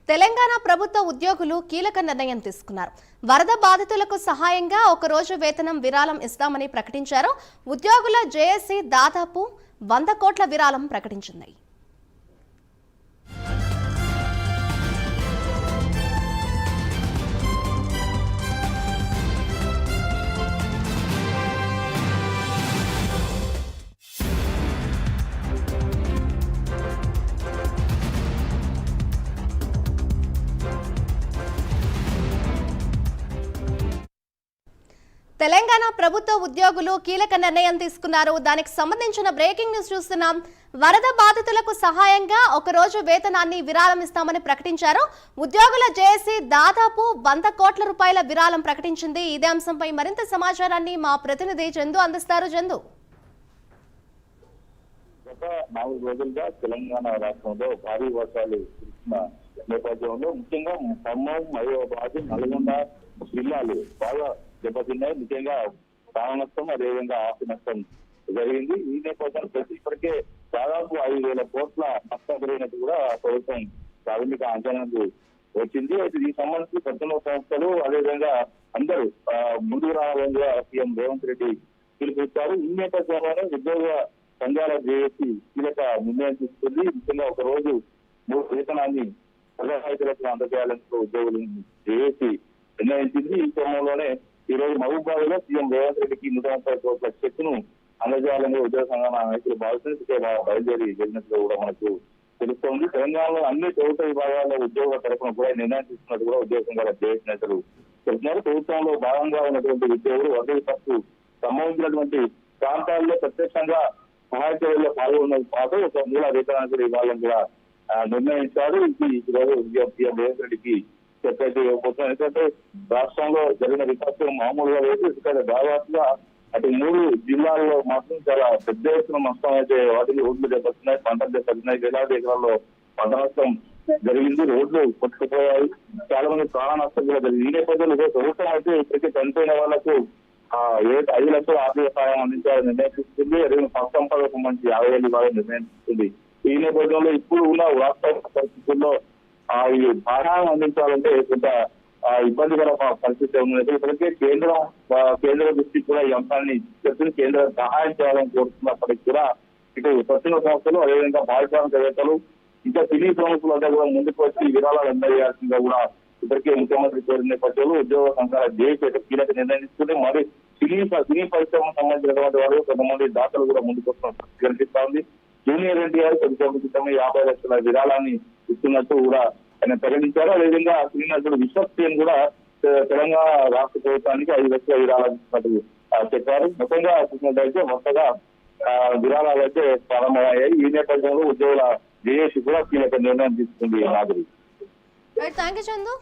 తెలంగాణ ప్రభుత్వ ఉద్యోగులు కీలక నిర్ణయం తీసుకున్నారు. వరద బాధితులకు సహాయంగా ఒక రోజు వేతనం విరాళం ఇస్తామని ప్రకటించారు. ఉద్యోగుల జేఏసీ దాదాపు 100 కోట్ల విరాళం ప్రకటించింది. తెలంగాణ ప్రభుత్వ ఉద్యోగులు కీలక నిర్ణయం తీసుకున్నారు. దానికి సంబంధించిన బ్రేకింగ్ న్యూస్ చూస్తున్నాం. వరద బాధితులకు సహాయంగా ఒక రోజు వేతనాన్ని విరాళం ఇస్తామని ప్రకటించారు. ఉద్యోగుల జేఏసీ దాదాపు 100 కోట్ల రూపాయల విరాళం ప్రకటించింది. ఇదే అంశంపై మరింత సమాచారాన్ని మా ప్రతినిధి చందు అందిస్తారు. చందు, గత 4 రోజులుగా తెలంగాణ రాష్ట్రంలో భారీ వర్షాలు కురిసిన నేపథ్యంలో ముఖ్యంగా ఖమ్మం, మహబూబాబాద్, నల్గొండ జిల్లాలు బాగా దెబ్బతిన్నాయి. ముఖ్యంగా ప్రాణ నష్టం, అదేవిధంగా ఆస్తి నష్టం జరిగింది. ఈ నేపథ్యంలో ఇప్పటికే దాదాపు 5,000 కోట్ల నష్టం జరిగినట్టు కూడా ప్రభుత్వం ప్రాథమిక అంచనాలు వచ్చింది. అయితే దీనికి సంబంధించి పెద్దల సంస్థలు అదేవిధంగా అందరూ ముందుకు రావాలని కూడా సీఎం రేవంత్ రెడ్డి పిలుపునిచ్చారు. ఈ నేపథ్యంలోనే ఉద్యోగ సంఘాల జేఏసీ కీలక నిర్ణయం తీసుకుంది. ముఖ్యంగా ఒక రోజు 3 వేతనాన్ని ప్రజాహితులకు అందజేయాలని ఉద్యోగులు జేఏసీ నిర్ణయించింది. ఈ క్రమంలోనే ఈ రోజు మహబూబాబాద్ లో సీఎం రేవంత్ రెడ్డికి 130 కోట్ల చెక్కును అందజేయాలని ఉద్యోగ సంఘాల నాయకులు భావిస్తున్న బయలుదేరి జరిగినట్లు కూడా మనకు తెలుస్తోంది. తెలంగాణలో అన్ని ప్రభుత్వ విభాగాల్లో ఉద్యోగ తరఫున కూడా నిర్ణయం తీసుకున్నట్టు కూడా ఉద్యోగ సంఘాల జేఏసీ నేతలు చెబుతున్నారు. ప్రభుత్వంలో భాగంగా ఉన్నటువంటి ఉద్యోగులు వరద ఖర్చు సంబంధించినటువంటి ప్రాంతాల్లో ప్రత్యక్షంగా సహాయ చర్యల్లో పాల్గొన్నది పాటు ఒక మూల వేతనాన్ని కూడా ఇవ్వాలని కూడా నిర్ణయించారు. ఈ రోజు సీఎం రేవంత్ రెడ్డికి చెప్పేది ఇవ్వబోతున్నారు. ఎందుకంటే రాష్ట్రంలో జరిగిన విపత్తు మామూలుగా లేదు. ఇక్కడ దాదాపుగా అటు 3 జిల్లాల్లో మాత్రం చాలా పెద్ద ఎత్తున నష్టం అయితే వాటికి రోడ్లు దెబ్బతున్నాయి, పంటలు దెబ్బతున్నాయి. వేలాది ఎకరాల్లో పంట నష్టం జరిగింది, రోడ్లు కొట్టుకుపోయాయి, చాలా మంది ప్రాణ నష్టం కూడా జరిగింది. ఈ నేపథ్యంలో ప్రభుత్వం అయితే ఇప్పటికీ చనిపోయిన వాళ్లకు 5 లక్షల ఆర్థిక సహాయం అందించాలని నిర్ణయిస్తుంది. అదేవిధంగా ఫస్ట్ సంపదకు మంచి 50,000 ఇవ్వాలని నిర్ణయిస్తుంది. ఈ నేపథ్యంలో ఇప్పుడు ఉన్న వాస్తవ పరిస్థితుల్లో ఈ సహాయం అందించాలంటే కొంత ఇబ్బందికర పరిస్థితి ఉన్నది. ఇప్పటికే కేంద్ర దృష్టికి కూడా ఈ అంశాన్ని చెప్తుంది. కేంద్రం సహాయం చేయాలని కోరుతున్నప్పటికీ కూడా ఇటు స్వచ్ఛంద సంస్థలు అదేవిధంగా పారిశ్రామికవేత్తలు ఇంకా సినీ ప్రముఖులంతా కూడా ముందుకు వచ్చి విరాళాలు అందజేయాల్సిందిగా కూడా ఇప్పటికే ముఖ్యమంత్రి కోరిన నేపథ్యంలో ఉద్యోగ సంఘాల జేఏసీ కీలక నిర్ణయం తీసుకుంటే మరి సినీ పరిశ్రమకు సంబంధించినటువంటి వారు కొంతమంది దాతలు కూడా ముందుకు వస్తున్నట్టు కనిపిస్తా ఉంది. జూనియర్ ఎన్టీఆర్ కొద్దిసేపు క్రితమే 50 లక్షల విరాళాన్ని ఇస్తున్నట్టు కూడా ఆయన ప్రకటించారు. అదేవిధంగా సినీ నటుడు విశ్వక్సేన్ కూడా తెలంగాణ రాష్ట్ర ప్రభుత్వానికి 5 లక్షల విరాళాలు ఇస్తున్నట్టు చెప్పారు. మొత్తంగా చూసినట్టయితే మొత్తగా విరాళాలు అయితే ప్రారంభమయ్యాయి. ఈ నేపథ్యంలో ఉద్యోగుల జేఏసీ కూడా కీలక నిర్ణయం తీసుకుంది. Thank you Chandu.